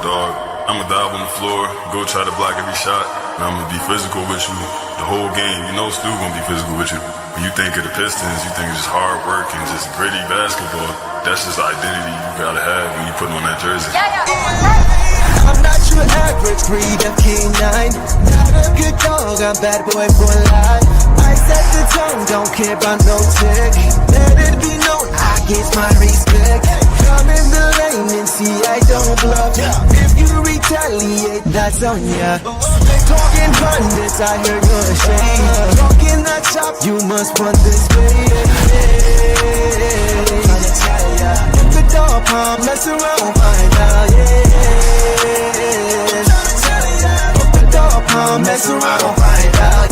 dog. I'ma dive on the floor, go try to block every shot, and I'ma be physical with you the whole game. You know Stu gonna be physical with you. When you think of the Pistons, you think it's just hard work and just gritty basketball. That's just the identity you gotta have when you put on that jersey. I'm not your average breed of K9. Not a good dog, I'm bad boy for life. I set the tone, don't care about no tick. Let it be known, I get my respect. Come in the lane and see I don't bluff. If you retaliate, that's on ya. Talking pundits, I hear your shade. Talking that shop, you must run this way. If the dog palm, mess around, find out, if the dog palm, mess around, find out,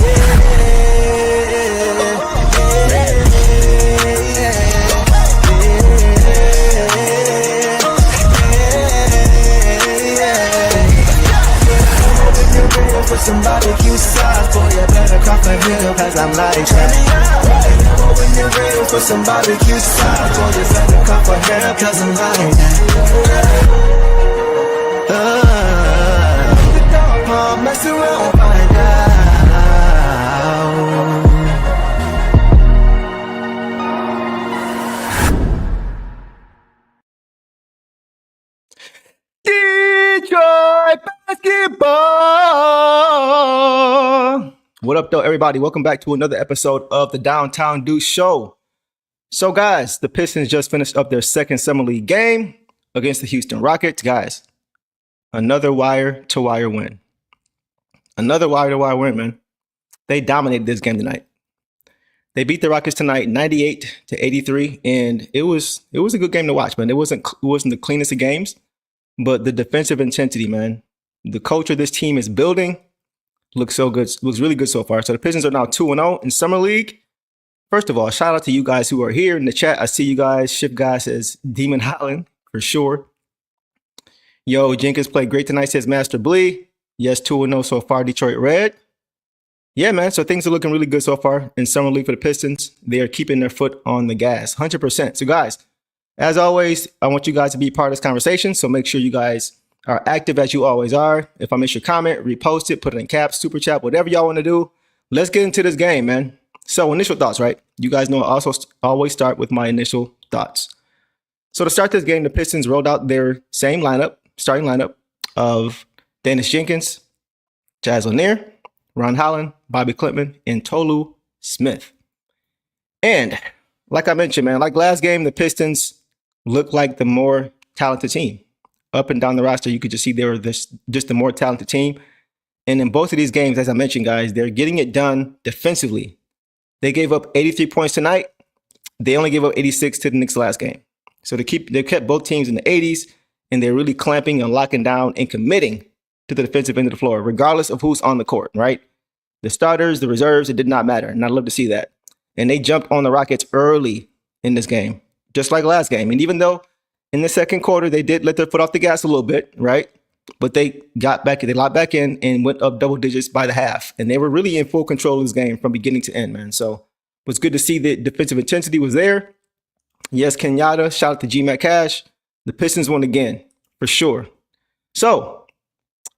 for some barbecue sauce, boy, you better cough a hill, cause I'm like that. When you're real for some barbecue sauce, boy, you better cough a hill, cause I'm like that. Mess around, find out. Detroit basketball. What up, though, everybody? Welcome back to another episode of the Downtown Dude Show. So, guys, the Pistons just finished up their second Summer League game against the Houston Rockets. Guys, another wire-to-wire win. Another wire-to-wire win, man. They dominated this game tonight. They beat the Rockets tonight 98-83, and it was a good game to watch, man. It wasn't the cleanest of games, but the defensive intensity, man. The culture this team is building looks so good. Looks really good so far. So the Pistons are now 2-0 in Summer League. First of all, shout out to you guys who are here in the chat. I see you guys. Shift Guy says Demon Holland for sure. Yo, Jenkins played great tonight, says Master Blee. Yes, 2-0 so far, Detroit Red. Yeah, man, so things are looking really good so far in Summer League for the Pistons. They are keeping their foot on the gas, 100%. So, guys, as always, I want you guys to be part of this conversation, so make sure you guys are active as you always are. If I miss your comment, repost it, put it in caps, super chat, whatever y'all want to do. Let's get into this game, man. So, initial thoughts, right? You guys know I also always start with my initial thoughts. So, to start this game, the Pistons rolled out their same starting lineup of Daniss Jenkins, Chaz Lanier, Holland, Bobi Klintman, and Tolu Smith. And like I mentioned, man, like last game, the Pistons looked like the more talented team. Up and down the roster, you could just see they were just the more talented team. And in both of these games, as I mentioned, guys, they're getting it done defensively. They gave up 83 points tonight. They only gave up 86 to the Knicks last game. So they kept both teams in the 80s, and they're really clamping and locking down and committing to the defensive end of the floor, regardless of who's on the court, right? The starters, the reserves, it did not matter. And I'd love to see that. And they jumped on the Rockets early in this game, just like last game. And even though in the second quarter, they did let their foot off the gas a little bit, right? But they locked back in and went up double digits by the half. And they were really in full control of this game from beginning to end, man. So it was good to see the defensive intensity was there. Yes, Kenyatta, shout out to G-Mac Cash. The Pistons won again, for sure. So,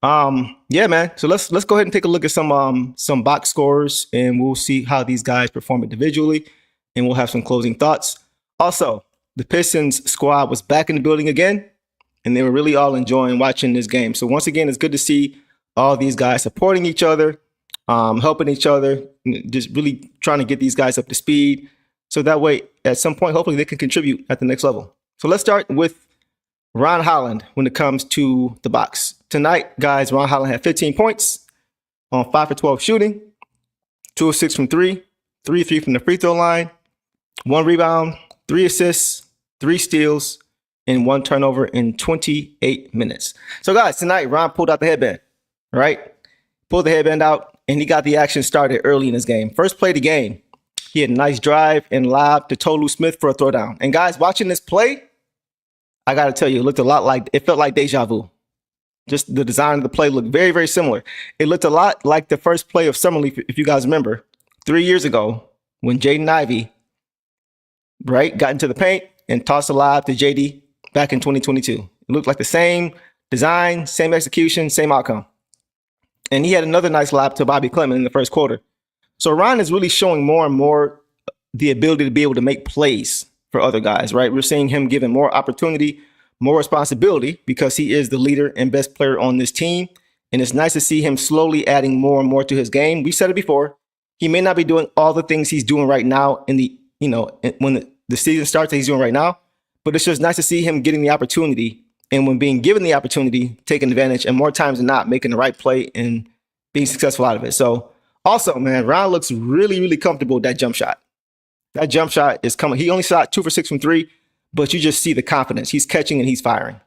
yeah, man. So let's go ahead and take a look at some box scores, and we'll see how these guys perform individually, and we'll have some closing thoughts. Also, the Pistons squad was back in the building again, and they were really all enjoying watching this game. So once again, it's good to see all these guys supporting each other, helping each other, just really trying to get these guys up to speed. So that way, at some point, hopefully they can contribute at the next level. So let's start with Holland when it comes to the box. Tonight, guys, Holland had 15 points on 5 for 12 shooting, 2 of 6 from 3, 3 of 3 from the free throw line, 1 rebound, 3 assists, 3 steals, and 1 turnover in 28 minutes. So, guys, tonight, Ron pulled out the headband, right? Pulled the headband out, and he got the action started early in this game. First play of the game, he had a nice drive and lob to Tolu Smith for a throwdown. And, guys, watching this play, I got to tell you, it felt like deja vu. Just the design of the play looked very, very similar. It looked a lot like the first play of Summer League, if you guys remember, 3 years ago when Jaden Ivey, right, got into the paint and tossed a lob to JD back in 2022. It looked like the same design, same execution, same outcome. And he had another nice lob to Bobi Klintman in the first quarter. So Ron is really showing more and more the ability to be able to make plays for other guys, right? We're seeing him given more opportunity, more responsibility because he is the leader and best player on this team. And it's nice to see him slowly adding more and more to his game. We said it before. He may not be doing all the things he's doing right now in the, when the season starts that he's doing right now, but it's just nice to see him getting the opportunity. And when being given the opportunity, taking advantage, and more times than not, making the right play and being successful out of it. So also, man, Ron looks really, really comfortable with that jump shot. That jump shot is coming. He only shot 2 for 6 from 3, but you just see the confidence. He's catching and he's firing.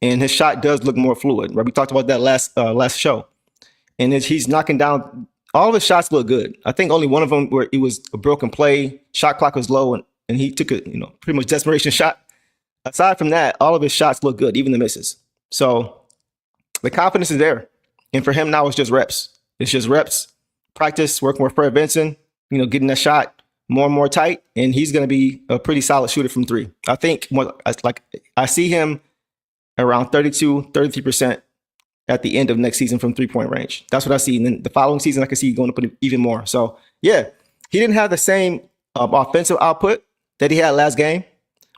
And his shot does look more fluid, right? We talked about that last show. And he's knocking down, all of his shots look good. I think only one of them where it was a broken play, shot clock was low, and he took a pretty much desperation shot. Aside from that, all of his shots look good, even the misses. So the confidence is there. And for him now, it's just reps. It's just reps, practice, working with Fred Benson, getting that shot more and more tight, and he's going to be a pretty solid shooter from 3. I think I see him around 32, 33% at the end of next season from 3-point range. That's what I see. And then the following season, I can see going up even more. So yeah, he didn't have the same offensive output that he had last game,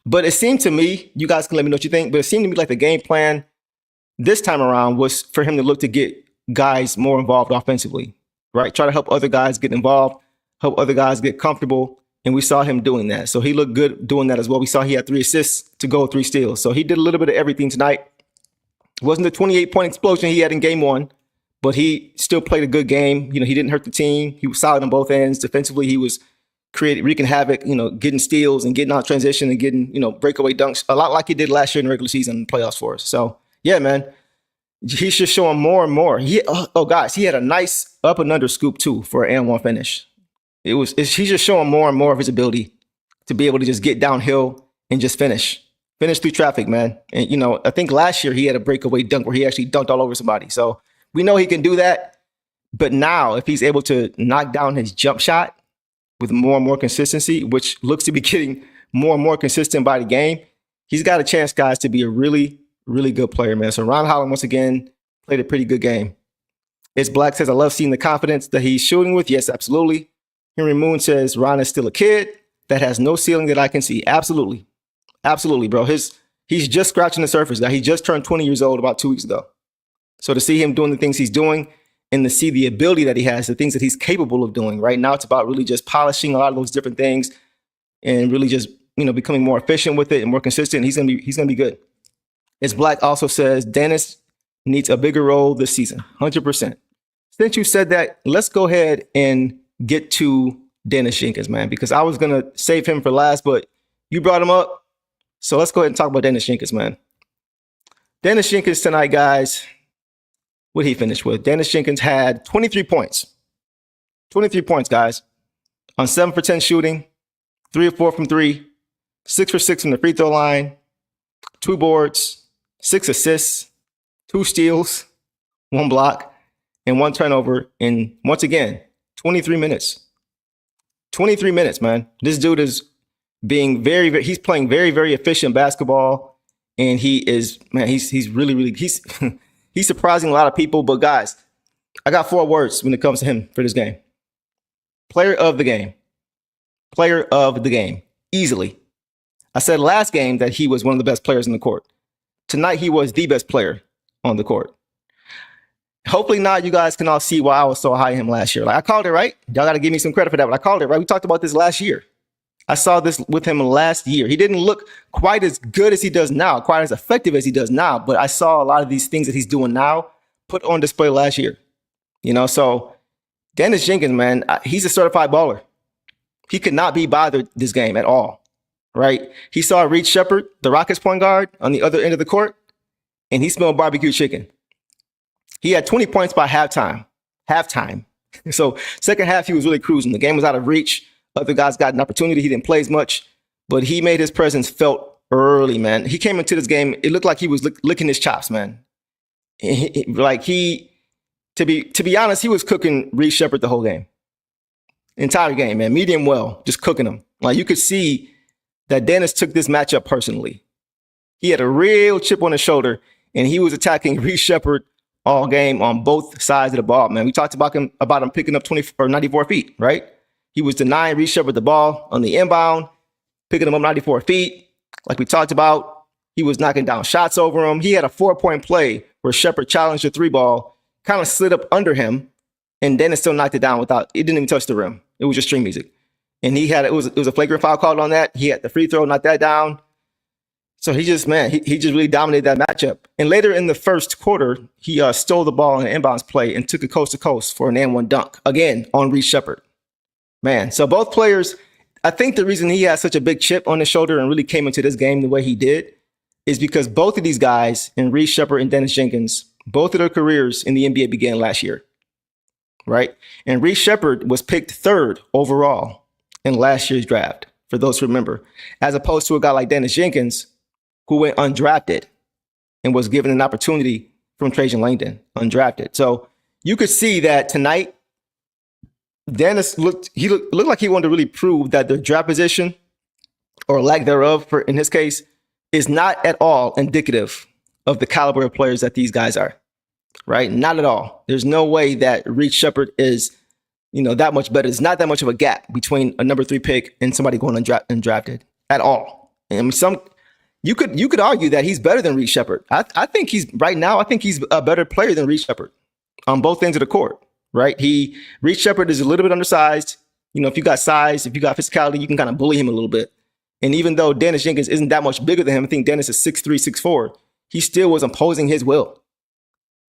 but it seemed to me, you guys can let me know what you think, but it seemed to me like the game plan this time around was for him to look to get guys more involved offensively, right? Try to help other guys get involved, help other guys get comfortable. And we saw him doing that. So he looked good doing that as well. We saw he had 3 assists to go, 3 steals. So he did a little bit of everything tonight. It wasn't the 28-point explosion he had in game 1, but he still played a good game. He didn't hurt the team. He was solid on both ends. Defensively, he was wreaking havoc, getting steals and getting out transition and getting, breakaway dunks, a lot like he did last year in the regular season in the playoffs for us. So yeah, man, he's just showing more and more. Guys, he had a nice up and under scoop too for an and 1 finish. He's just showing more and more of his ability to be able to just get downhill and just finish through traffic, man. And, I think last year he had a breakaway dunk where he actually dunked all over somebody. So we know he can do that. But now if he's able to knock down his jump shot with more and more consistency, which looks to be getting more and more consistent by the game, he's got a chance, guys, to be a really, really good player, man. So Ron Holland, once again, played a pretty good game. It's Black says, I love seeing the confidence that he's shooting with. Yes, absolutely. Henry Moon says, Ron is still a kid that has no ceiling that I can see. Absolutely. Absolutely, bro. He's just scratching the surface. He just turned 20 years old about 2 weeks ago. So to see him doing the things he's doing and to see the ability that he has, the things that he's capable of doing right now, it's about really just polishing a lot of those different things and really just, becoming more efficient with it and more consistent. He's going to be good. It's Black also says, Daniss needs a bigger role this season. 100%. Since you said that, let's go ahead and get to Daniss Jenkins, man, because I was going to save him for last, but you brought him up. So let's go ahead and talk about Daniss Jenkins, man. Daniss Jenkins tonight, guys, what did he finish with? Daniss Jenkins had 23 points. 23 points, guys, on 7 for 10 shooting, 3 or 4 from 3, 6 for 6 from the free throw line, 2 boards, 6 assists, 2 steals, 1 block, and 1 turnover in, once again, 23 minutes. 23 minutes, man. This dude is being he's playing very, very efficient basketball. And he is, man, he's really, really, he's surprising a lot of people. But guys, I got 4 words when it comes to him for this game. Player of the game. Player of the game. Easily. I said last game that he was one of the best players in the court. Tonight, he was the best player on the court. Hopefully now you guys can all see why I was so high on him last year. Like, I called it right. Y'all got to give me some credit for that, but I called it right. We talked about this last year. I saw this with him last year. He didn't look quite as good as he does now, quite as effective as he does now, but I saw a lot of these things that he's doing now put on display last year. So Daniss Jenkins, man, he's a certified baller. He could not be bothered this game at all, right? He saw Reed Shepherd, the Rockets point guard, on the other end of the court, and he smelled barbecue chicken. He had 20 points by halftime. So second half, he was really cruising. The game was out of reach. Other guys got an opportunity. He didn't play as much, but he made his presence felt early, man. He came into this game, it looked like he was licking his chops, man. To be honest, he was cooking Reed Shepherd the whole game. Entire game, man. Medium well, just cooking him. Like, you could see that Daniss took this matchup personally. He had a real chip on his shoulder, and he was attacking Reece Sheppard all game on both sides of the ball, man. We talked about him picking up 20 or 94 feet, right? He was denying Reece Sheppard the ball on the inbound, picking him up 94 feet. Like we talked about, he was knocking down shots over him. He had a 4-point play where Sheppard challenged the 3-ball, kind of slid up under him, and then it still knocked it down it didn't even touch the rim. It was just string music. And it was a flagrant foul called on that. He had the free throw, knocked that down. So he just really dominated that matchup. And later in the first quarter, he stole the ball in an inbounds play and took it coast to coast for an and-one dunk, again, on Reece Sheppard. Man, so both players, I think the reason he has such a big chip on his shoulder and really came into this game the way he did is because both of these guys, and Reece Sheppard and Daniss Jenkins, both of their careers in the NBA began last year, right? And Reece Sheppard was picked 3rd overall in last year's draft, for those who remember, as opposed to a guy like Daniss Jenkins, who went undrafted and was given an opportunity from Trajan Langdon, undrafted. So you could see that tonight, Daniss looked like he wanted to really prove that the draft position, or lack thereof, in his case, is not at all indicative of the caliber of players that these guys are, right? Not at all. There's no way that Reece Sheppard is, that much better. There's not that much of a gap between a number 3 pick and somebody going undrafted at all. And you could argue that he's better than Reece Sheppard. I think he's a better player than Reece Sheppard on both ends of the court, right? Reece Sheppard is a little bit undersized. If you got size, if you got physicality, you can kind of bully him a little bit. And even though Daniss Jenkins isn't that much bigger than him, I think Daniss is 6'3", 6'4", he still was imposing his will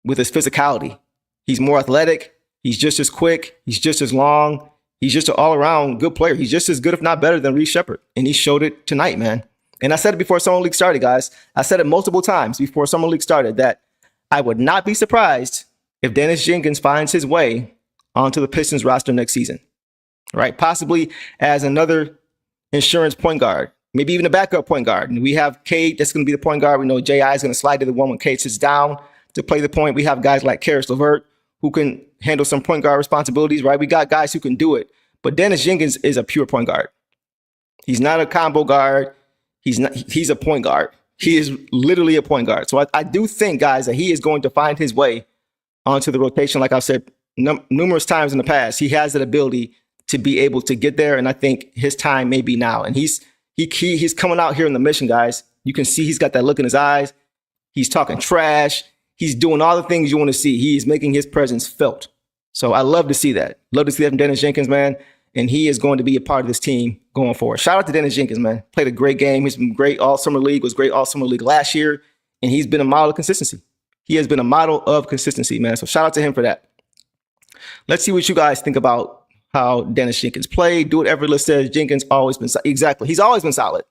with his physicality. He's more athletic. He's just as quick. He's just as long. He's just an all-around good player. He's just as good, if not better, than Reece Sheppard. And he showed it tonight, man. And I said it before Summer League started, guys. I said it multiple times before Summer League started that I would not be surprised if Daniss Jenkins finds his way onto the Pistons roster next season, right? Possibly as another insurance point guard, maybe even a backup point guard. And we have Cade that's going to be the point guard. We know J.I. is going to slide to the one when Cade sits down to play the point. We have guys like Karis LeVert who can handle some point guard responsibilities, right? We got guys who can do it. But Daniss Jenkins is a pure point guard. He's not a combo guard. He's a point guard. He is literally a point guard. So I do think, guys, that he is going to find his way onto the rotation. Like I've said numerous times in the past, he has that ability to be able to get there. And I think his time may be now. And he's coming out here in the mission, guys. You can see he's got that look in his eyes. He's talking trash. He's doing all the things you want to see. He is making his presence felt. So I love to see that. Love to see that from Daniss Jenkins, man. And he is going to be a part of this team going forward. Shout out to Daniss Jenkins, man. Played a great game. He's been great all Summer League. Was great all Summer League last year. And he's been a model of consistency. He has been a model of consistency, man. So shout out to him for that. Let's see what you guys think about how Daniss Jenkins played. Do whatever Everlist says. Jenkins always been exactly. He's always been solid.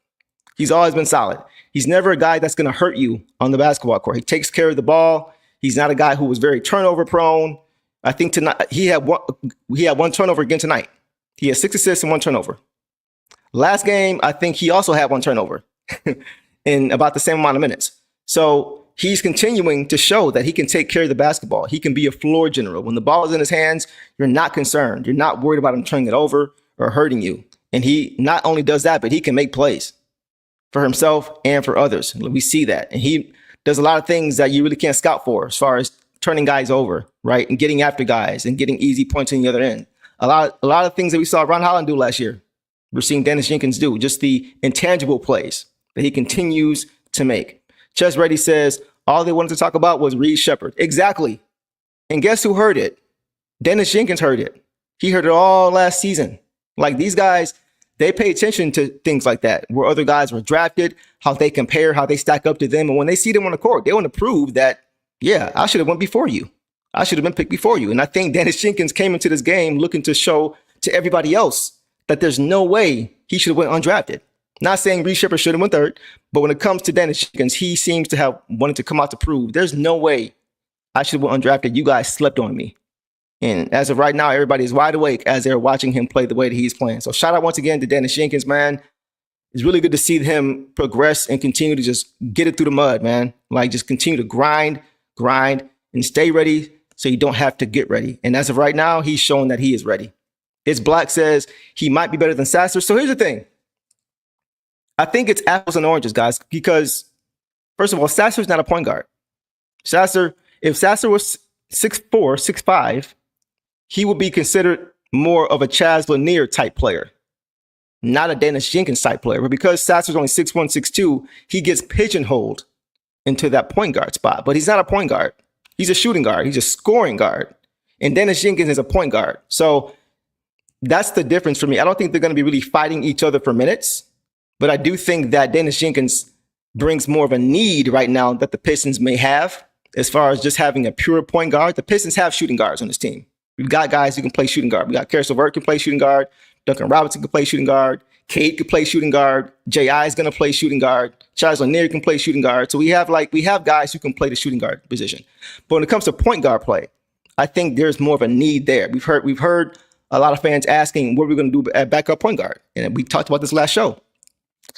He's always been solid. He's never a guy that's going to hurt you on the basketball court. He takes care of the ball. He's not a guy who was very turnover prone. I think tonight he had one turnover again tonight. He had 6 assists and 1 turnover. Last game, I think he also had 1 turnover in about the same amount of minutes. So he's continuing to show that he can take care of the basketball. He can be a floor general. When the ball is in his hands, you're not concerned. You're not worried about him turning it over or hurting you. And he not only does that, but he can make plays for himself and for others. We see that. And he does a lot of things that you really can't scout for as far as turning guys over, right? And getting after guys and getting easy points on the other end. A lot of things that we saw Ron Holland do last year, we're seeing Daniss Jenkins do. Just the intangible plays that he continues to make. Chess Reddy says, all they wanted to talk about was Reece Sheppard. Exactly. And guess who heard it? Daniss Jenkins heard it. He heard it all last season. Like these guys, they pay attention to things like that, where other guys were drafted, how they compare, how they stack up to them. And when they see them on the court, they want to prove that, yeah, I should have went before you. I should have been picked before you. And I think Daniss Jenkins came into this game looking to show to everybody else that there's no way he should have went undrafted. Not saying Reece Sheppard should have went 3rd, but when it comes to Daniss Jenkins, he seems to have wanted to come out to prove there's no way I should have went undrafted. You guys slept on me. And as of right now, everybody is wide awake as they're watching him play the way that he's playing. So shout out once again to Daniss Jenkins, man. It's really good to see him progress and continue to just get it through the mud, man. Like just continue to grind, and stay ready so you don't have to get ready. And as of right now, he's showing that he is ready. It's Black says he might be better than Sasser. So here's the thing. I think it's apples and oranges, guys, because first of all, Sasser's not a point guard. If Sasser was 6'4", 6'5", he would be considered more of a Chaz Lanier type player, not a Daniss Jenkins type player. But because Sasser's only 6'1", 6'2", he gets pigeonholed into that point guard spot. But he's not a point guard. He's a shooting guard. He's a scoring guard. And Daniss Jenkins is a point guard. So that's the difference for me. I don't think they're going to be really fighting each other for minutes. But I do think that Daniss Jenkins brings more of a need right now that the Pistons may have as far as just having a pure point guard. The Pistons have shooting guards on this team. We've got guys who can play shooting guard. We got Caris LeVert can play shooting guard. Duncan Robinson can play shooting guard. Cade can play shooting guard. J.I. is going to play shooting guard. Chaz Lanier can play shooting guard. So we have guys who can play the shooting guard position. But when it comes to point guard play, I think there's more of a need there. We've heard a lot of fans asking what we're going to do at backup point guard. And we talked about this last show.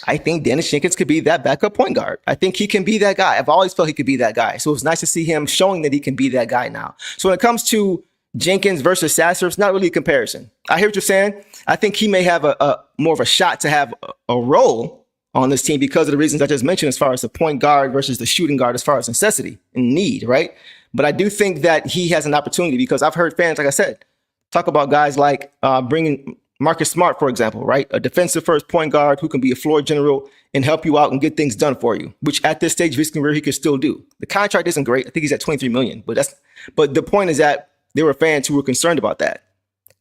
I think Daniss Jenkins could be that backup point guard. I think he can be that guy. I've always felt he could be that guy. So it's nice to see him showing that he can be that guy now. So when it comes to Jenkins versus Sasser, it's not really a comparison. I hear what you're saying. I think he may have a more of a shot to have a role on this team because of the reasons I just mentioned as far as the point guard versus the shooting guard as far as necessity and need, right? But I do think that he has an opportunity because I've heard fans, like I said, talk about guys like bringing Marcus Smart, for example, right? A defensive first point guard who can be a floor general and help you out and get things done for you, which at this stage of his career, he could still do. The contract isn't great. I think he's at $23 million, but the point is that there were fans who were concerned about that.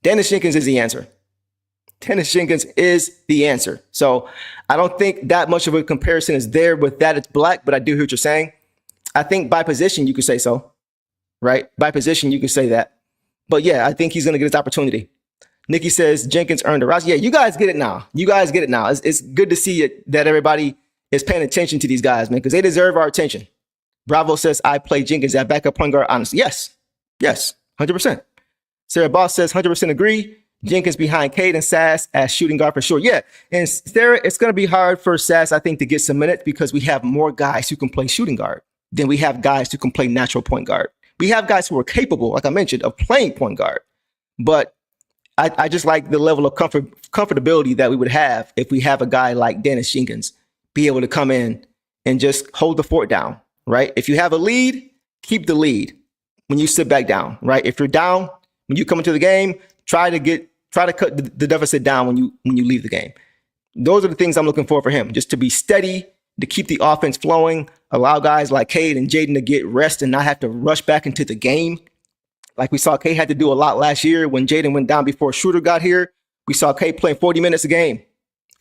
Daniss Jenkins is the answer. Daniss Jenkins is the answer. So I don't think that much of a comparison is there with that. It's black, but I do hear what you're saying. I think by position, you could say so, right? By position, you could say that. But yeah, I think he's going to get his opportunity. Nikki says Jenkins earned a rise. Yeah, you guys get it now. It's good to see it that everybody is paying attention to these guys, man, because they deserve our attention. Bravo says, I play Jenkins at backup point guard, honestly. Yes, 100%. Sarah Boss says, 100% agree. Jenkins behind Cade and Sass as shooting guard for sure. Yeah, and Sarah, it's going to be hard for Sass, I think, to get some minutes because we have more guys who can play shooting guard than we have guys who can play natural point guard. We have guys who are capable, like I mentioned, of playing point guard. But I just like the level of comfortability that we would have if we have a guy like Daniss Jenkins be able to come in and just hold the fort down, right? If you have a lead, keep the lead when you sit back down, right? If you're down, when you come into the game, try to cut the deficit down when you leave the game. Those are the things I'm looking for him, just to be steady, to keep the offense flowing, allow guys like Cade and Jaden to get rest and not have to rush back into the game. Like we saw Cade had to do a lot last year when Jaden went down before Schroeder got here. We saw Cade playing 40 minutes a game,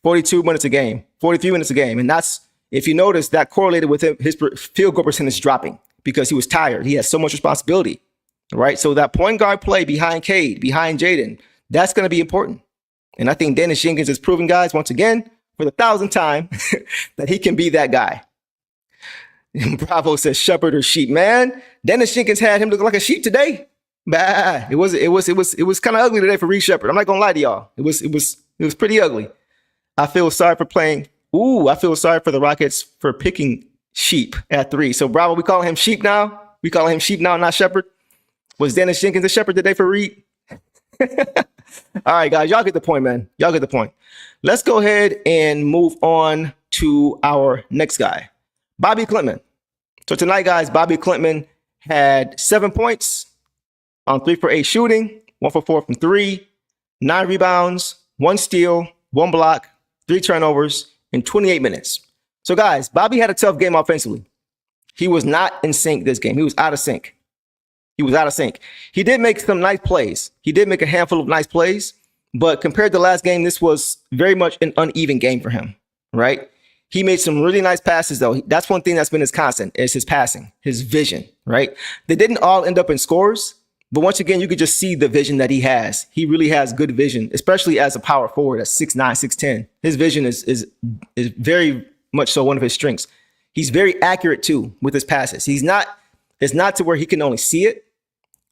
42 minutes a game, 43 minutes a game. And that's, if you notice, that correlated with his field goal percentage dropping because he was tired. He has so much responsibility, right? So that point guard play behind Cade, behind Jaden, that's going to be important. And I think Daniss Jenkins is proving, guys, once again, for the 1,000th time, that he can be that guy. Bravo says shepherd or sheep. Man, Daniss Jenkins had him look like a sheep today. Bah, it was kind of ugly today for Reed Shepherd. I'm not gonna lie to y'all. It was pretty ugly. I feel sorry for the Rockets for picking sheep at 3. So Bravo, we calling him sheep now. Not shepherd. Was Daniss Jenkins a shepherd today for Reed? All right, guys, y'all get the point, man. Y'all get the point. Let's go ahead and move on to our next guy, Bobi Klintman. So tonight, guys, Bobi Klintman had 7 points on 3 for 8 shooting, 1 for 4 from 3, 9 rebounds, 1 steal, 1 block, 3 turnovers in 28 minutes. So, guys, Bobi had a tough game offensively. He was not in sync this game. He was out of sync. He did make some nice plays. He did make a handful of nice plays, but compared to last game, this was very much an uneven game for him, right? He made some really nice passes, though. That's one thing that's been his constant, is his passing, his vision, right? They didn't all end up in scores, but once again, you could just see the vision that he has. He really has good vision, especially as a power forward at 6'9", 6'10". His vision is very much so one of his strengths. He's very accurate, too, with his passes. It's not to where he can only see it,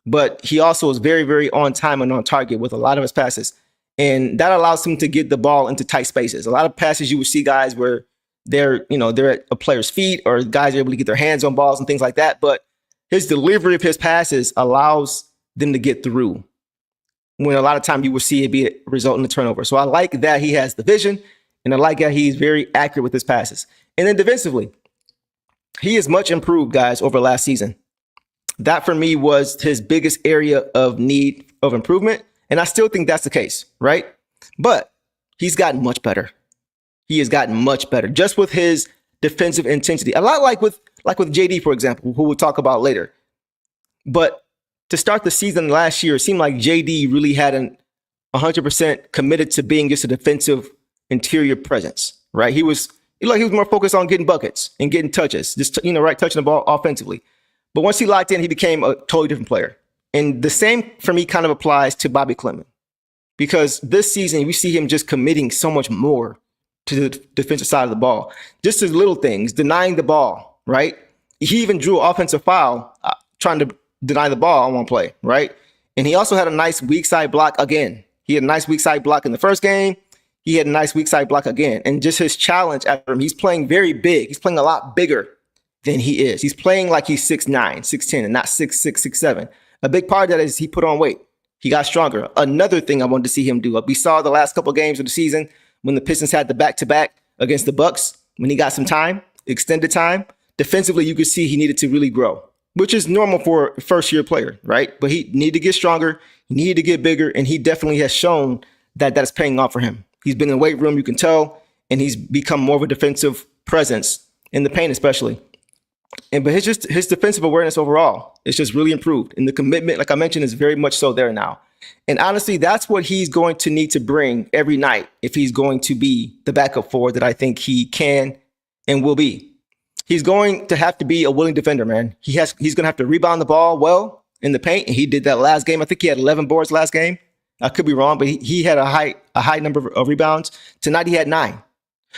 but he also is very, very on time and on target with a lot of his passes. And that allows him to get the ball into tight spaces. A lot of passes you would see guys where they're at a player's feet or guys are able to get their hands on balls and things like that. But his delivery of his passes allows them to get through when a lot of time you will see it be a result in a turnover. So I like that he has the vision, and I like that he's very accurate with his passes. And then defensively, he is much improved, guys, over last season. That for me was his biggest area of need of improvement. And I still think that's the case, right? But he's gotten much better. He has gotten much better just with his defensive intensity. A lot like with JD, for example, who we'll talk about later. But to start the season last year, it seemed like JD really hadn't 100% committed to being just a defensive interior presence, right? He was more focused on getting buckets and getting touches, just touching the ball offensively. But once he locked in, he became a totally different player. And the same for me kind of applies to Bobi Klintman, because this season we see him just committing so much more to the defensive side of the ball, just as little things, denying the ball, right? He even drew an offensive foul trying to deny the ball on one play, right? And he also had a nice weak side block again. He had a nice weak side block in the first game. He had a nice weak side block again. And just his challenge after him, he's playing very big. He's playing a lot bigger than he is. He's playing like he's 6'9", 6'10", and not 6'6", 6'7". A big part of that is he put on weight. He got stronger. Another thing I wanted to see him do, we saw the last couple of games of the season when the Pistons had the back-to-back against the Bucks, when he got some time, extended time. Defensively, you could see he needed to really grow, which is normal for a first-year player, right? But he needed to get stronger, he needed to get bigger, and he definitely has shown that that's paying off for him. He's been in the weight room, you can tell, and he's become more of a defensive presence in the paint especially. But his defensive awareness overall is just really improved. And the commitment, like I mentioned, is very much so there now. And honestly, that's what he's going to need to bring every night if he's going to be the backup forward that I think he can and will be. He's going to have to be a willing defender, man. He's going to have to rebound the ball well in the paint. And he did that last game. I think he had 11 boards last game. I could be wrong, but he had a high number of rebounds. Tonight he had 9.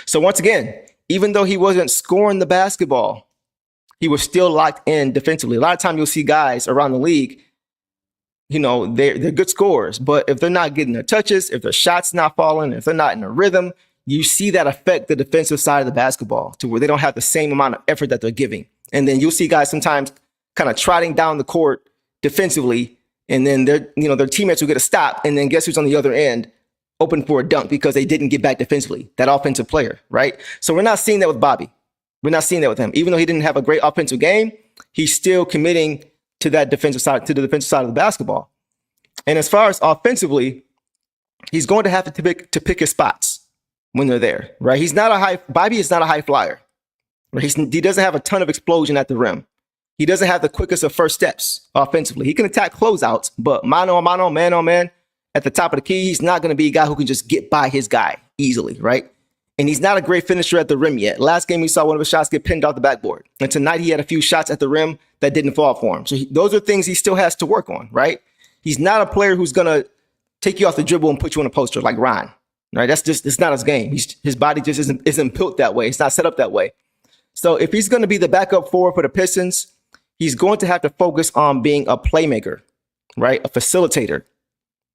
So once again, even though he wasn't scoring the basketball, he was still locked in defensively. A lot of times you'll see guys around the league, they're good scorers, but if they're not getting their touches, if their shots not falling, if they're not in a rhythm, you see that affect the defensive side of the basketball to where they don't have the same amount of effort that they're giving. And then you'll see guys sometimes kind of trotting down the court defensively, and then their teammates will get a stop, and then guess who's on the other end open for a dunk because they didn't get back defensively, that offensive player, right? So we're not seeing that with Bobi. We're not seeing that with him. Even though he didn't have a great offensive game, he's still committing to that defensive side, to the defensive side of the basketball. And as far as offensively, he's going to have to pick his spots when they're there, right? Bobi is not a high flyer. Right? He doesn't have a ton of explosion at the rim. He doesn't have the quickest of first steps offensively. He can attack closeouts, but mano a mano, man on man, at the top of the key, he's not going to be a guy who can just get by his guy easily, right? And he's not a great finisher at the rim yet. Last game, we saw one of his shots get pinned off the backboard. And tonight, he had a few shots at the rim that didn't fall for him. So those are things he still has to work on, right? He's not a player who's going to take you off the dribble and put you on a poster like Ron, right? It's not his game. His body just isn't built that way. It's not set up that way. So if he's going to be the backup forward for the Pistons, he's going to have to focus on being a playmaker, right? A facilitator,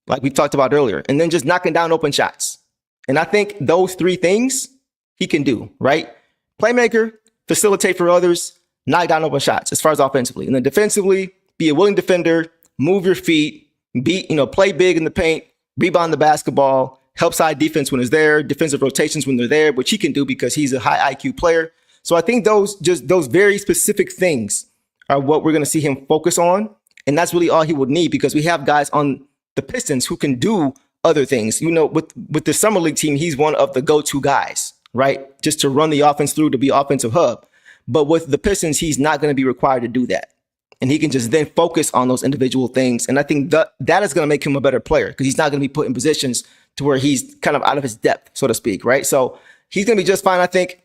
like we talked about earlier, and then just knocking down open shots. And I think those 3 things he can do, right? Playmaker, facilitate for others, knock down open shots as far as offensively. And then defensively, be a willing defender, move your feet, play big in the paint, rebound the basketball, help side defense when it's there, defensive rotations when they're there, which he can do because he's a high IQ player. So I think those very specific things are what we're going to see him focus on. And that's really all he would need because we have guys on the Pistons who can do other things. With the Summer League team, he's one of the go-to guys, right? Just to run the offense through, to be offensive hub. But with the Pistons, he's not going to be required to do that. And he can just then focus on those individual things. And I think that is going to make him a better player because he's not going to be put in positions to where he's kind of out of his depth, so to speak, right? So he's going to be just fine, I think.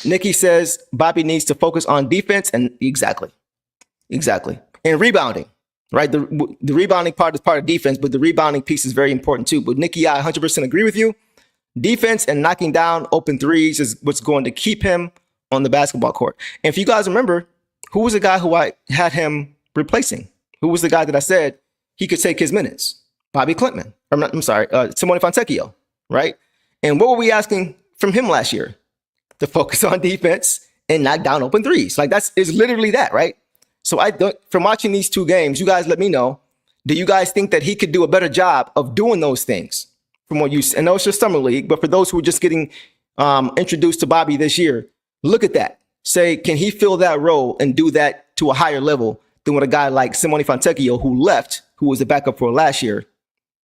Nikki says Bobi needs to focus on defense, and exactly. And rebounding. Right, the rebounding part is part of defense, but the rebounding piece is very important too. But Nikki, I 100% agree with you. Defense and knocking down open threes is what's going to keep him on the basketball court. And if you guys remember, who was the guy who I had him replacing? Who was the guy that I said he could take his minutes? Bobi Klintman. Simone Fontecchio, right? And what were we asking from him last year? To focus on defense and knock down open threes. Like it's literally that, right? So from watching these 2 games, you guys let me know, do you guys think that he could do a better job of doing those things from what you see? I know it's just Summer League, but for those who are just getting introduced to Bobi this year, look at that. Say, can he fill that role and do that to a higher level than what a guy like Simone Fontecchio, who left, who was the backup for last year,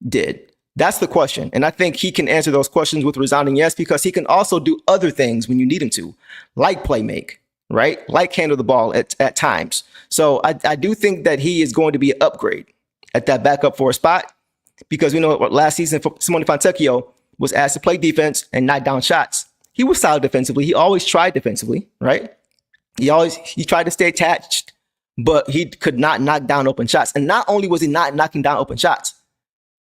did? That's the question. And I think he can answer those questions with a resounding yes, because he can also do other things when you need him to, like play make, right? Like handle the ball at times. So I do think that he is going to be an upgrade at that backup for a spot, because we know last season Simone Fontecchio was asked to play defense and knock down shots. He was solid defensively. He always tried defensively, right? He tried to stay attached, but he could not knock down open shots. And not only was he not knocking down open shots,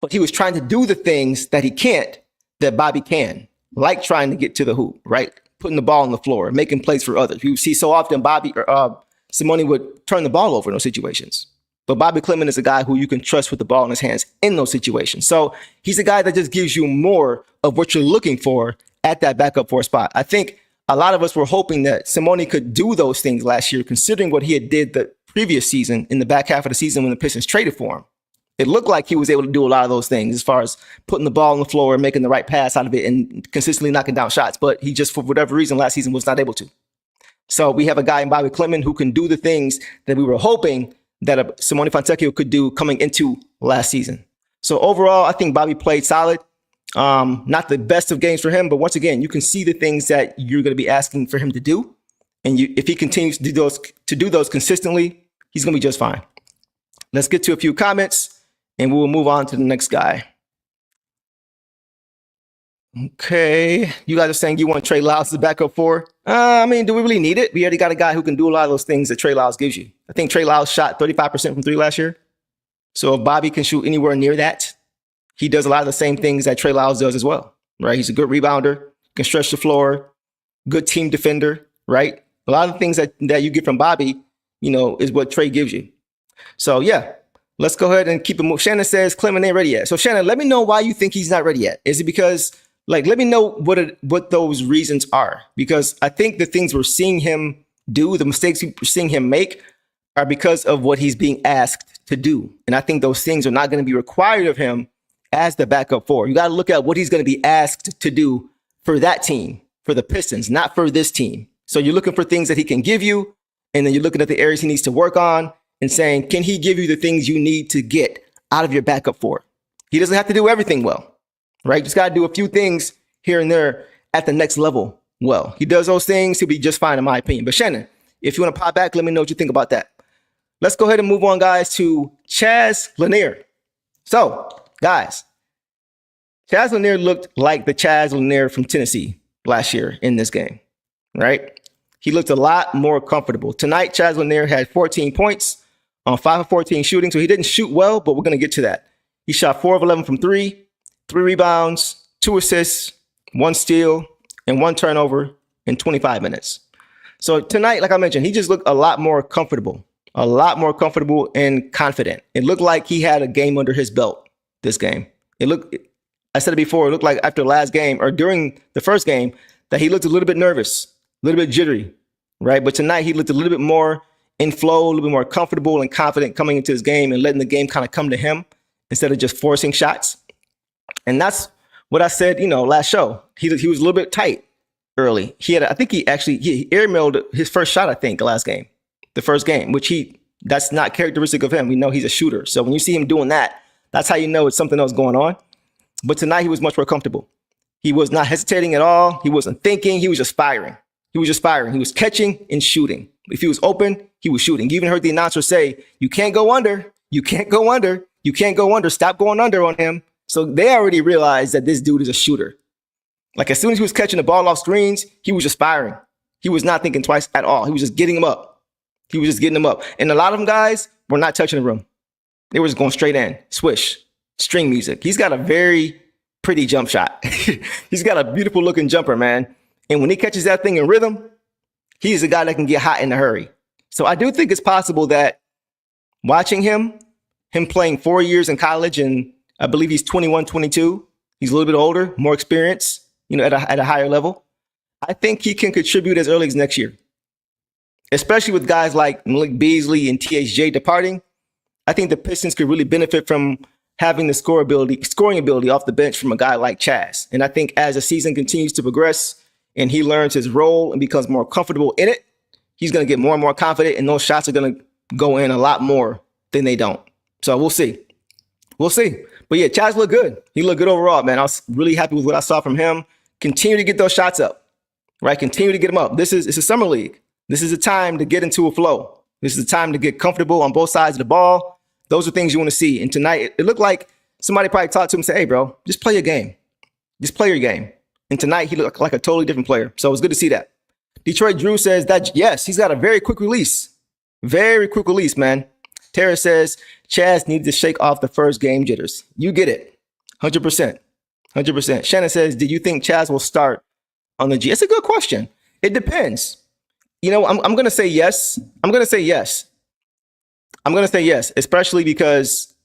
but he was trying to do the things that he can't, that Bobi can, like trying to get to the hoop, right? Putting the ball on the floor, making plays for others. You see so often Simone would turn the ball over in those situations. But Bobi Klintman is a guy who you can trust with the ball in his hands in those situations. So he's a guy that just gives you more of what you're looking for at that backup for a spot. I think a lot of us were hoping that Simone could do those things last year, considering what he had did the previous season in the back half of the season when the Pistons traded for him. It looked like he was able to do a lot of those things as far as putting the ball on the floor and making the right pass out of it and consistently knocking down shots. But he just, for whatever reason, last season was not able to. So we have a guy in Bobi Klintman who can do the things that we were hoping that Simone Fontecchio could do coming into last season. So overall, I think Bobi played solid. Not the best of games for him, but once again, you can see the things that you're going to be asking for him to do. And if he continues to do those consistently, he's going to be just fine. Let's get to a few comments, and we will move on to the next guy. Okay. You guys are saying you want Trey Lyles to back up for? I mean, do we really need it? We already got a guy who can do a lot of those things that Trey Lyles gives you. I think Trey Lyles shot 35% from three last year. So if Bobi can shoot anywhere near that, he does a lot of the same things that Trey Lyles does as well, right? He's a good rebounder, can stretch the floor, good team defender, right? A lot of the things that you get from Bobi, is what Trey gives you. So yeah, let's go ahead and keep it moving. Shannon says Klintman ain't ready yet. So Shannon, let me know why you think he's not ready yet. Is it because, let me know what those reasons are, because I think the things we're seeing him do, the mistakes we're seeing him make, are because of what he's being asked to do. And I think those things are not going to be required of him as the backup four. You got to look at what he's going to be asked to do for that team, for the Pistons, not for this team. So you're looking for things that he can give you, and then you're looking at the areas he needs to work on and saying, can he give you the things you need to get out of your backup four? He doesn't have to do everything well, right? Just got to do a few things here and there at the next level well. He does those things, he'll be just fine in my opinion. But Shannon, if you want to pop back, let me know what you think about that. Let's go ahead and move on, guys, to Chaz Lanier. So, guys, Chaz Lanier looked like the Chaz Lanier from Tennessee last year in this game, right? He looked a lot more comfortable. Tonight, Chaz Lanier had 14 points on 5 of 14 shooting, so he didn't shoot well, but we're going to get to that. He shot 4 of 11 from 3, 3 rebounds, 2 assists, 1 steal, and 1 turnover in 25 minutes. So tonight, like I mentioned, he just looked a lot more comfortable and confident. It looked like he had a game under his belt this game. I said it before, it looked like after the last game or during the first game that he looked a little bit nervous, a little bit jittery, right? But tonight he looked a little bit more in flow, a little bit more comfortable and confident coming into his game and letting the game kind of come to him instead of just forcing shots. And that's what I said, last show. He was a little bit tight early. He airmailed his first shot, I think, the first game, which that's not characteristic of him. We know he's a shooter. So when you see him doing that, that's how you know it's something else going on. But tonight he was much more comfortable. He was not hesitating at all. He wasn't thinking. He was just firing. He was catching and shooting. If he was open, he was shooting. You even heard the announcer say, you can't go under. You can't go under. You can't go under. Stop going under on him. So they already realized that this dude is a shooter. Like as soon as he was catching the ball off screens, he was just firing. He was not thinking twice at all. He was just getting them up. And a lot of them guys were not touching the rim. They were just going straight in. Swish. String music. He's got a very pretty jump shot. He's got a beautiful looking jumper, man. And when he catches that thing in rhythm, he's a guy that can get hot in a hurry. So I do think it's possible that watching him playing 4 years in college, and I believe he's 21, 22. He's a little bit older, more experience, at a higher level. I think he can contribute as early as next year, especially with guys like Malik Beasley and THJ departing. I think the Pistons could really benefit from having the scoring ability off the bench from a guy like Chaz. And I think as the season continues to progress and he learns his role and becomes more comfortable in it, he's going to get more and more confident, and those shots are going to go in a lot more than they don't. So we'll see. We'll see. But yeah, Chaz looked good. He looked good overall, man. I was really happy with what I saw from him. Continue to get those shots up, right? Continue to get them up. It's a summer league. This is a time to get into a flow. This is a time to get comfortable on both sides of the ball. Those are things you want to see. And tonight, it looked like somebody probably talked to him and said, hey, bro, just play your game. Just play your game. And tonight, he looked like a totally different player. So it was good to see that. Detroit Drew says that, yes, he's got a very quick release. Very quick release, man. Tara says, Chaz needs to shake off the first game jitters. You get it. 100%. 100%. Shannon says, do you think Chaz will start on the G? It's a good question. It depends. You know, I'm going to say yes. I'm going to say yes. I'm going to say yes, especially because,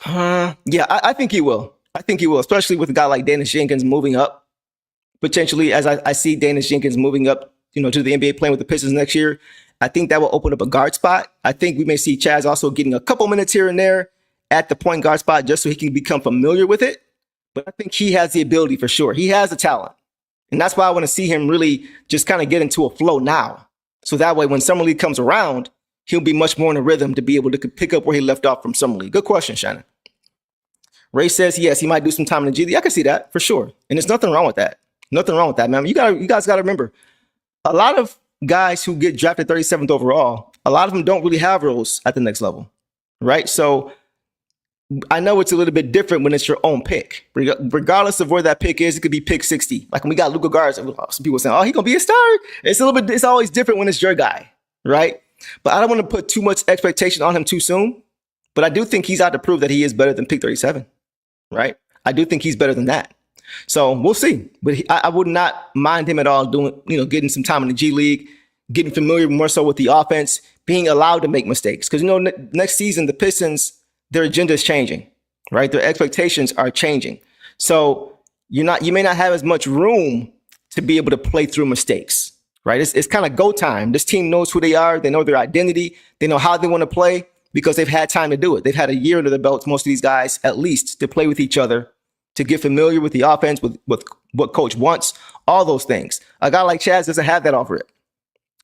I think he will. I think he will, especially with a guy like Daniss Jenkins moving up. Potentially, as I see Daniss Jenkins moving up, to the NBA playing with the Pistons next year, I think that will open up a guard spot. I think we may see Chaz also getting a couple minutes here and there at the point guard spot just so he can become familiar with it. But I think he has the ability for sure. He has the talent. And that's why I want to see him really just kind of get into a flow now. So that way, when Summer League comes around, he'll be much more in a rhythm to be able to pick up where he left off from Summer League. Good question, Shannon. Ray says, yes, he might do some time in the G League. I can see that for sure. And there's nothing wrong with that. Nothing wrong with that, man. You guys got to remember, a lot of guys who get drafted 37th overall, a lot of them don't really have roles at the next level, right? So I know it's a little bit different when it's your own pick. Regardless of where that pick is, it could be pick 60. Like when we got Luka Garza, some people saying, oh, he's going to be a star. It's always different when it's your guy, right? But I don't want to put too much expectation on him too soon. But I do think he's out to prove that he is better than pick 37, right? I do think he's better than that. So we'll see. But I would not mind him at all doing, getting some time in the G League, getting familiar more so with the offense, being allowed to make mistakes. Because, next season, the Pistons, their agenda is changing, right? Their expectations are changing. So you may not have as much room to be able to play through mistakes, right? It's kind of go time. This team knows who they are. They know their identity. They know how they want to play because they've had time to do it. They've had a year under the belt, most of these guys, at least, to play with each other, to get familiar with the offense, with what coach wants, all those things. A guy like Chaz doesn't have that off rip.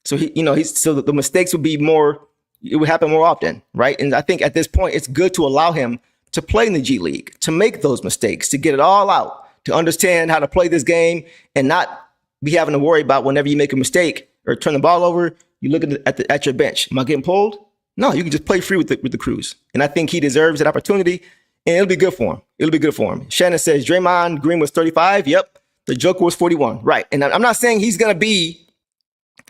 So the mistakes would be more, it would happen more often, right? And I think at this point, it's good to allow him to play in the G League, to make those mistakes, to get it all out, to understand how to play this game and not be having to worry about whenever you make a mistake or turn the ball over, you look at your bench. Am I getting pulled? No, you can just play free with the crews. And I think he deserves that opportunity. And it'll be good for him. It'll be good for him. Shannon says Draymond Green was 35. Yep. The Joker was 41. Right. And I'm not saying he's going to be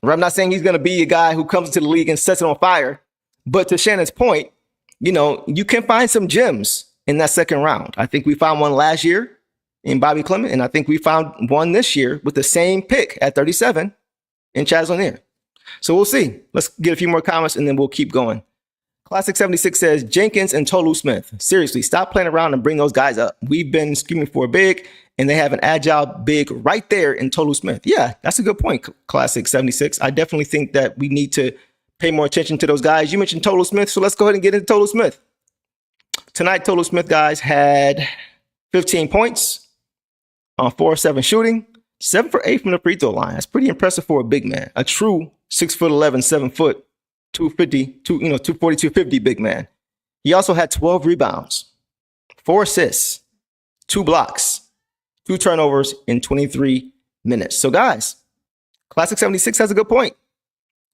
a guy who comes into the league and sets it on fire. But to Shannon's point, you can find some gems in that second round. I think we found one last year in Bobi Klintman. And I think we found one this year with the same pick at 37 in Chaz Lanier. So we'll see. Let's get a few more comments and then we'll keep going. Classic 76 says, Jenkins and Tolu Smith. Seriously, stop playing around and bring those guys up. We've been screaming for a big, and they have an agile big right there in Tolu Smith. Yeah, that's a good point, Classic 76. I definitely think that we need to pay more attention to those guys. You mentioned Tolu Smith, so let's go ahead and get into Tolu Smith. Tonight, Tolu Smith, guys, had 15 points on 4-7 shooting, 7 for 8 from the free throw line. That's pretty impressive for a big man, a true 6'11", 7 foot. 240, 250 big man. He also had 12 rebounds, 4 assists, 2 blocks, 2 turnovers in 23 minutes. So guys, Classic 76 has a good point.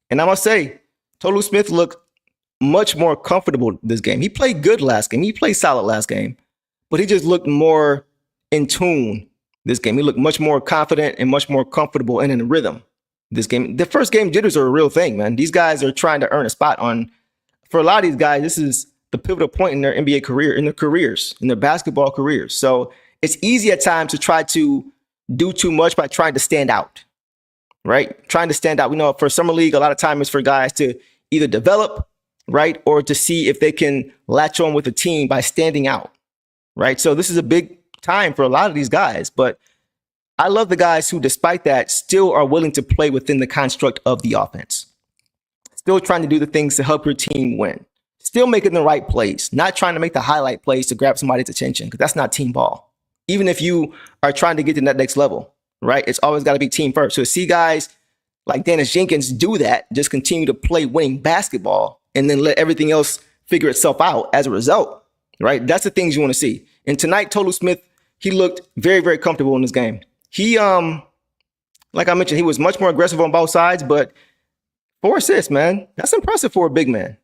And I must say, Tolu Smith looked much more comfortable this game. He played good last game. He played solid last game, but he just looked more in tune this game. He looked much more confident and much more comfortable and in a rhythm. This game, the first game jitters are a real thing, man. These guys are trying to earn a spot for a lot of these guys, this is the pivotal point in their NBA career, in their basketball careers. So it's easy at times to try to do too much by trying to stand out, right? Trying to stand out. We know for Summer League, a lot of time is for guys to either develop, right? Or to see if they can latch on with a team by standing out, right? So this is a big time for a lot of these guys, but I love the guys who, despite that, still are willing to play within the construct of the offense. Still trying to do the things to help your team win. Still making the right plays. Not trying to make the highlight plays to grab somebody's attention, because that's not team ball. Even if you are trying to get to that next level, right? It's always got to be team first. So to see guys like Daniss Jenkins do that, just continue to play winning basketball, and then let everything else figure itself out as a result, right? That's the things you want to see. And tonight, Tolu Smith, he looked very, very comfortable in this game. He, like I mentioned, he was much more aggressive on both sides, but 4 assists, man. That's impressive for a big man.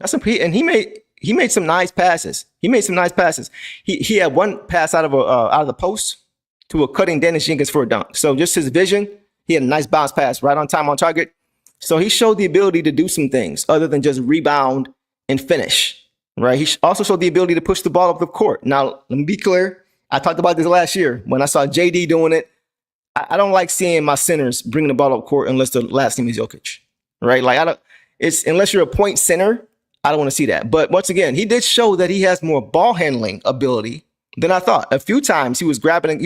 And he made some nice passes. He had one pass out of the post to a cutting Daniss Jenkins for a dunk. So just his vision, he had a nice bounce pass right on time, on target. So he showed the ability to do some things other than just rebound and finish, right? He also showed the ability to push the ball up the court. Now, let me be clear. I talked about this last year when I saw JD doing it. I don't like seeing my centers bringing the ball up court unless the last team is Jokic, right? Like unless you're a point center, I don't want to see that. But once again, he did show that he has more ball handling ability than I thought. A few times he was grabbing and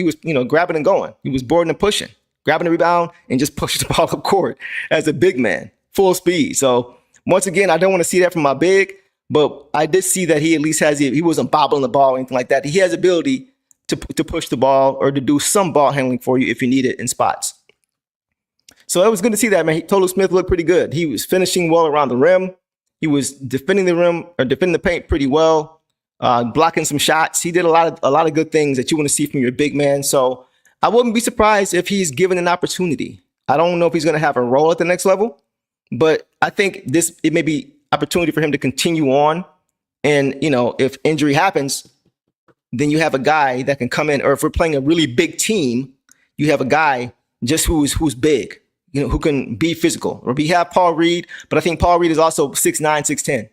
going. He was boarding and pushing, grabbing the rebound and just pushing the ball up court as a big man, full speed. So once again, I don't want to see that from my big, but I did see that he at least he wasn't bobbling the ball or anything like that. He has ability to push the ball or to do some ball handling for you if you need it in spots. So it was good to see that, man. Tolu Smith looked pretty good. He was finishing well around the rim. He was defending the rim or defending the paint pretty well, blocking some shots. He did a lot of good things that you want to see from your big man. So I wouldn't be surprised if he's given an opportunity. I don't know if he's going to have a role at the next level, but I think it may be opportunity for him to continue on. And, if injury happens, then you have a guy that can come in, or if we're playing a really big team, you have a guy just who's big, who can be physical. Or we have Paul Reed, but I think Paul Reed is also 6'9", 6'10".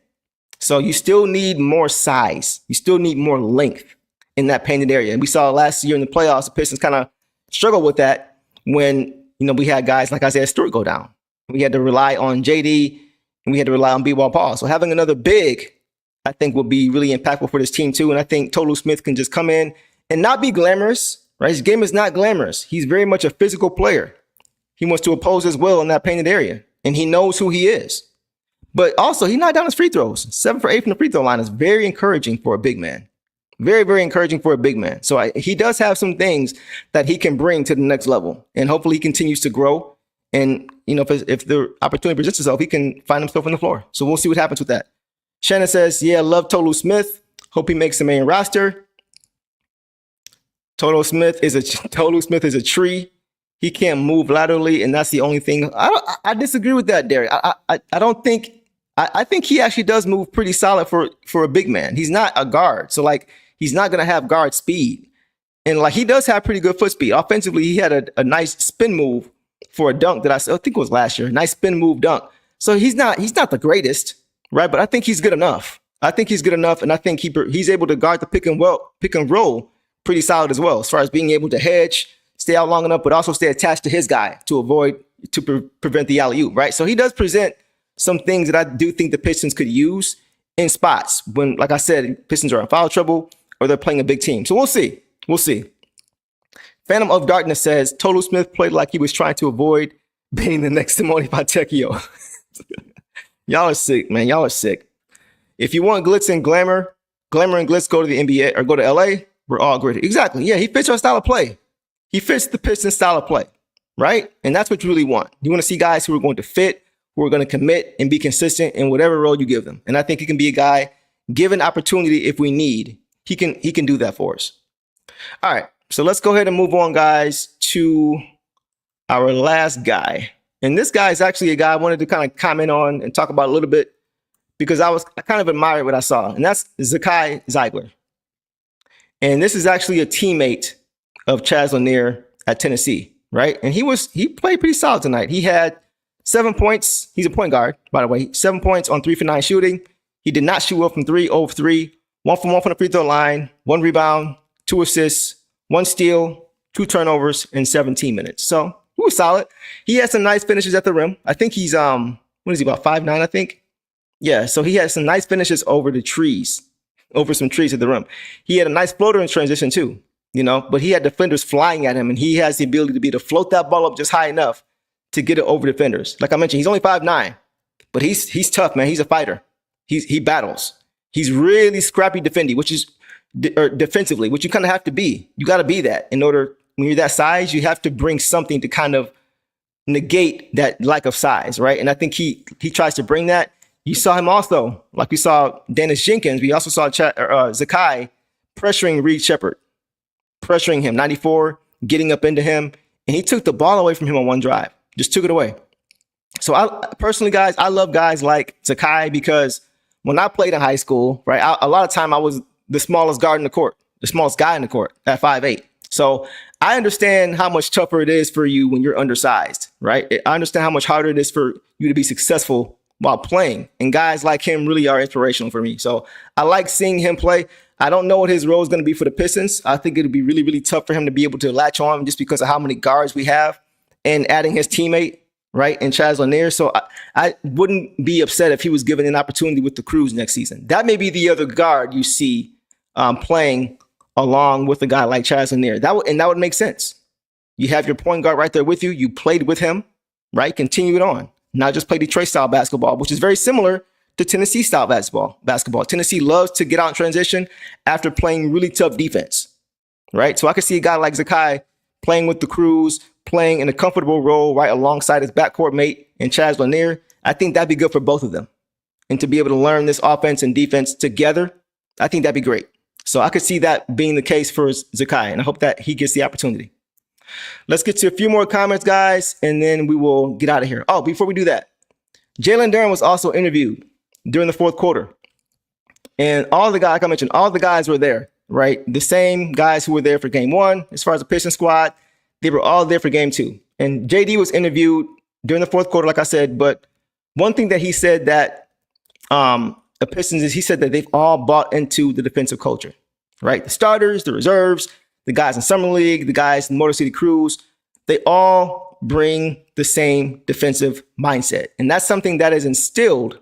So you still need more size. You still need more length in that painted area. And we saw last year in the playoffs, the Pistons kind of struggled with that when, we had guys like Isaiah Stewart go down. We had to rely on JD and we had to rely on B-Ball Paul. So having another big, I think, will be really impactful for this team too. And I think Tolu Smith can just come in and not be glamorous, right? His game is not glamorous. He's very much a physical player. He wants to oppose his will in that painted area, and he knows who he is. But also, he knocked down his free throws. 7 for 8 from the free throw line is very encouraging for a big man. Very, very encouraging for a big man. So he does have some things that he can bring to the next level, and hopefully he continues to grow. And, if the opportunity presents itself, he can find himself on the floor. So we'll see what happens with that. Shannon says, yeah, love Tolu Smith. Hope he makes the main roster. Tolu Smith is a tree. He can't move laterally, and that's the only thing. I disagree with that, Derek. I don't think. I think he actually does move pretty solid for a big man. He's not a guard, so he's not gonna have guard speed, and he does have pretty good foot speed. Offensively, he had a nice spin move for a dunk that I think it was last year. Nice spin move dunk. So he's not the greatest, right? But I think he's good enough. And I think he's able to guard the pick and roll pretty solid as well, as far as being able to hedge, stay out long enough, but also stay attached to his guy to prevent the alley-oop, right? So he does present some things that I do think the Pistons could use in spots when, like I said, Pistons are in foul trouble or they're playing a big team. So we'll see. Phantom of Darkness says, Tolu Smith played like he was trying to avoid being the next Simone Fontecchio. Y'all are sick, man. Y'all are sick. If you want glitz and glamour and glitz, go to the NBA or go to LA. We're all great. Exactly. Yeah, he fits our style of play. He fits the Pistons style of play, right? And that's what you really want. You want to see guys who are going to fit, who are going to commit and be consistent in whatever role you give them. And I think he can be a guy, given opportunity if we need, he can do that for us. All right, so let's go ahead and move on, guys, to our last guy. And this guy is actually a guy I wanted to kind of comment on and talk about a little bit because I kind of admired what I saw, and that's Zakai Zeigler. And this is actually a teammate of Chaz Lanier at Tennessee, right? And he played pretty solid tonight. He had 7 points. He's a point guard, by the way. 7 points on 3 for 9 shooting. He did not shoot well from 3, 0 for 3. 1 for 1 from the free throw line, 1 rebound, 2 assists, 1 steal, 2 turnovers in 17 minutes. So he was solid. He had some nice finishes at the rim. I think he's what is he, about 5'9", I think? Yeah, so he had some nice finishes over some trees at the rim. He had a nice floater in transition too, but he had defenders flying at him, and he has the ability to be able to float that ball up just high enough to get it over defenders. Like I mentioned, he's only 5'9", but he's tough, man. He's a fighter. He battles. He's really scrappy defensively, which you kind of have to be. You got to be that in order. When you're that size, you have to bring something to kind of negate that lack of size, right? And I think he tries to bring that. you saw him also, like we saw Daniss Jenkins, we also saw Zakai pressuring Reed Shepherd, pressuring him, 94, getting up into him, and he took the ball away from him on one drive, just took it away. So I personally, guys, I love guys like Zakai because when I played in high school, right, a lot of time I was the smallest guard in the court, the smallest guy in the court at 5'8". So I understand how much tougher it is for you when you're undersized, right? I understand how much harder it is for you to be successful while playing. And guys like him really are inspirational for me. So I like seeing him play. I don't know what his role is going to be for the Pistons. I think it'll be really, really tough for him to be able to latch on just because of how many guards we have and adding his teammate, right, and Chaz Lanier. So I wouldn't be upset if he was given an opportunity with the Crews next season. That may be the other guard you see playing along with a guy like Chaz Lanier. That would make sense. You have your point guard right there with you. You played with him, right? Continue it on. Not just play Detroit-style basketball, which is very similar to Tennessee-style basketball. Tennessee loves to get out in transition after playing really tough defense, right? So I could see a guy like Zakai playing with the Crews, playing in a comfortable role right alongside his backcourt mate and Chaz Lanier. I think that'd be good for both of them. And to be able to learn this offense and defense together, I think that'd be great. So I could see that being the case for Zakai, and I hope that he gets the opportunity. Let's get to a few more comments, guys, and then we will get out of here. Oh, before we do that, Jalen Duren was also interviewed during the fourth quarter. And all the guys, like I mentioned, all the guys were there, right? The same guys who were there for game one, as far as the Pistons squad, they were all there for game two. And JD was interviewed during the fourth quarter, like I said, but one thing that he said that the Pistons is he said that they've all bought into the defensive culture, right? The starters, the reserves, the guys in Summer League, the guys in Motor City Crews, they all bring the same defensive mindset. And that's something that is instilled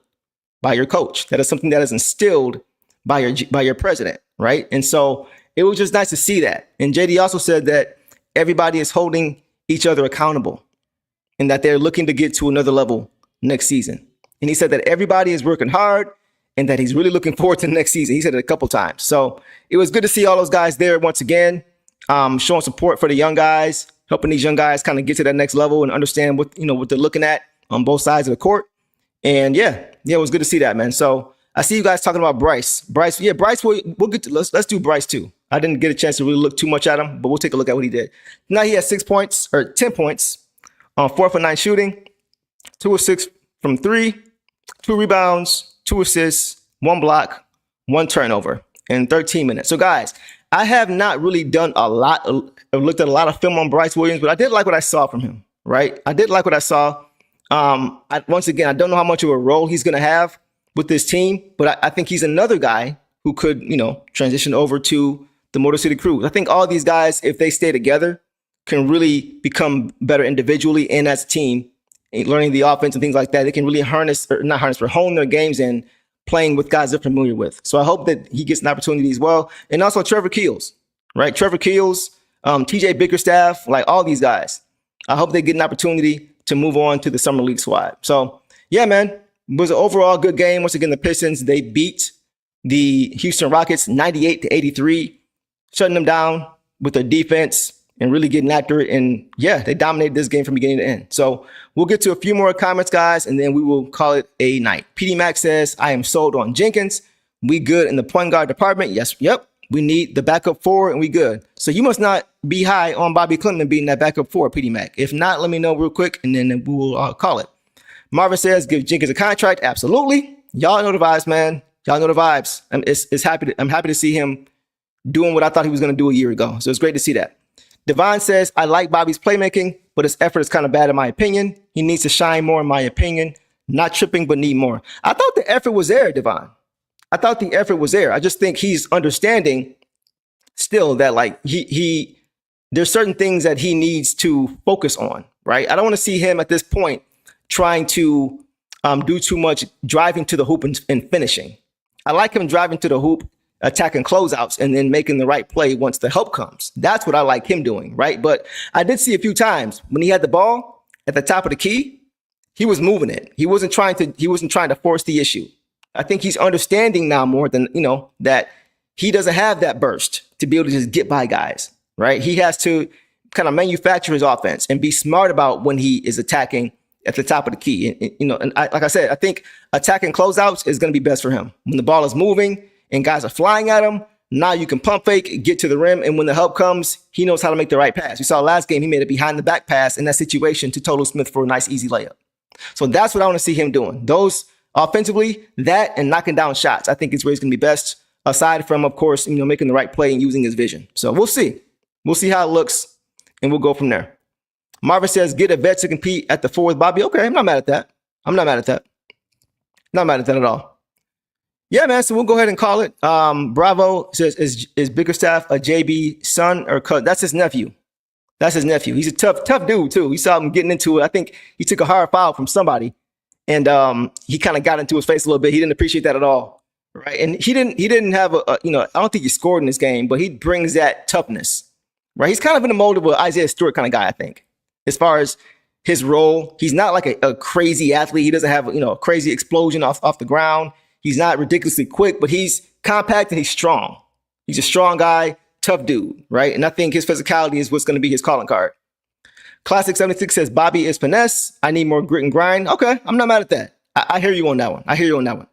by your coach. That is something that is instilled by your president, right? And so it was just nice to see that. And JD also said that everybody is holding each other accountable and that they're looking to get to another level next season. And he said that everybody is working hard and that he's really looking forward to the next season. He said it a couple times. So it was good to see all those guys there once again, showing support for the young guys, helping these young guys kind of get to that next level and understand what they're looking at on both sides of the court. And yeah, it was good to see that, man. So I see you guys talking about Bryce. Bryce, we'll get to, let's do Bryce too. I didn't get a chance to really look too much at him, but we'll take a look at what he did. Now he has 10 points on 4 for 9 shooting, 2 of 6 from 3, 2 rebounds, 2 assists, 1 block, 1 turnover in 13 minutes. So guys, I have not really done looked at a lot of film on Bryce Williams, but I did like what I saw from him, right? I did like what I saw. Once again, I don't know how much of a role he's going to have with this team, but I think he's another guy who could, transition over to the Motor City Crews. I think all these guys, if they stay together, can really become better individually and as a team, learning the offense and things like that. They can really hone their games in playing with guys they're familiar with. So I hope that he gets an opportunity as well. And also Trevor Keels, right? Trevor Keels, TJ Bickerstaff, like all these guys. I hope they get an opportunity to move on to the Summer League squad. So yeah, man, it was an overall good game. Once again, the Pistons, they beat the Houston Rockets 98-83, shutting them down with their defense and really getting after it. And yeah, they dominated this game from beginning to end. So we'll get to a few more comments, guys, and then we will call it a night. PD Mac says, I am sold on Jenkins. We good in the point guard department. Yes. Yep. We need the backup 4 and we good. So you must not be high on Bobi Klintman being that backup 4, PD Mac. If not, let me know real quick and then we will call it. Marvin says, give Jenkins a contract. Absolutely. Y'all know the vibes, man. Y'all know the vibes. I'm happy to see him doing what I thought he was going to do a year ago. So it's great to see that. Devon says, I like Bobby's playmaking, but his effort is kind of bad in my opinion. He needs to shine more in my opinion. Not tripping, but need more. I thought the effort was there, Devon. I thought the effort was there. I just think he's understanding still that like there's certain things that he needs to focus on, right? I don't want to see him at this point trying to do too much driving to the hoop and finishing. I like him driving to the hoop, attacking closeouts, and then making the right play once the help comes. That's what I like him doing, right? But I did see a few times when he had the ball at the top of the key, he was moving it. He wasn't trying to force the issue. I think he's understanding now more than, that he doesn't have that burst to be able to just get by guys, right? He has to kind of manufacture his offense and be smart about when he is attacking at the top of the key. And like I said, I think attacking closeouts is going to be best for him. When the ball is moving and guys are flying at him, now you can pump fake, get to the rim, and when the help comes, he knows how to make the right pass. We saw last game, he made a behind-the-back pass in that situation to Tolu Smith for a nice, easy layup. So that's what I want to see him doing. Those offensively, that and knocking down shots, I think is where he's going to be best, aside from, of course, making the right play and using his vision. So we'll see. We'll see how it looks, and we'll go from there. Marvin says, get a vet to compete at the 4 with Bobby. Okay, I'm not mad at that. Not mad at that at all. Yeah, man, so we'll go ahead and call it. Bravo says, is Bickerstaff a JB son or cousin? That's his nephew. He's a tough dude, too. We saw him getting into it. I think he took a hard foul from somebody, and he kind of got into his face a little bit. He didn't appreciate that at all, right? And he didn't have I don't think he scored in this game, but he brings that toughness, right? He's kind of in the mold of an Isaiah Stewart kind of guy, I think, as far as his role. He's not like a crazy athlete. He doesn't have, a crazy explosion off the ground. He's not ridiculously quick, but he's compact and he's strong. He's a strong guy, tough dude, right? And I think his physicality is what's going to be his calling card. Classic 76 says, Bobby is finesse. I need more grit and grind. Okay, I'm not mad at that. I hear you on that one.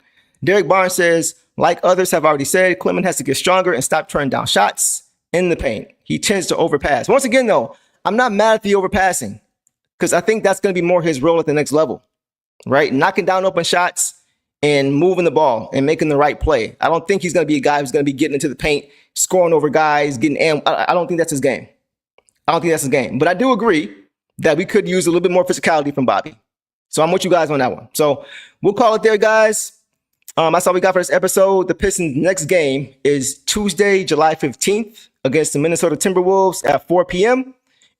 Derek Barnes says, like others have already said, Klintman has to get stronger and stop turning down shots in the paint. He tends to overpass. Once again, though, I'm not mad at the overpassing because I think that's going to be more his role at the next level, right? Knocking down open shots and moving the ball and making the right play. I don't think he's going to be a guy who's going to be getting into the paint, scoring over guys, I don't think that's his game. But I do agree that we could use a little bit more physicality from Bobby. So I'm with you guys on that one. So we'll call it there, guys. That's all we got for this episode. The Pistons' next game is Tuesday, July 15th against the Minnesota Timberwolves at 4 p.m.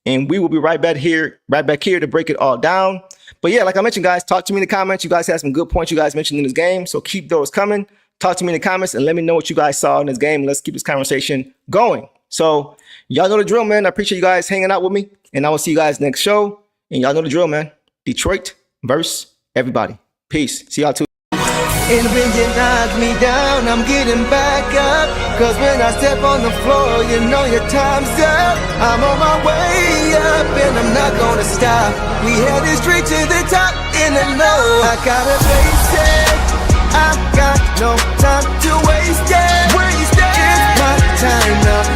And we will be right back here to break it all down. But yeah, like I mentioned, guys, talk to me in the comments. You guys had some good points you guys mentioned in this game, so keep those coming. Talk to me in the comments and let me know what you guys saw in this game. Let's keep this conversation going. So y'all know the drill, man. I appreciate you guys hanging out with me, and I will see you guys next show. And y'all know the drill, man. Detroit versus everybody. Peace. See y'all too. And when you knock me down, I'm getting back up. Cause when I step on the floor, you know your time's up. I'm on my way up and I'm not gonna stop. We headed straight to the top in the low. I gotta face it, I got no time to waste it. It's my time now.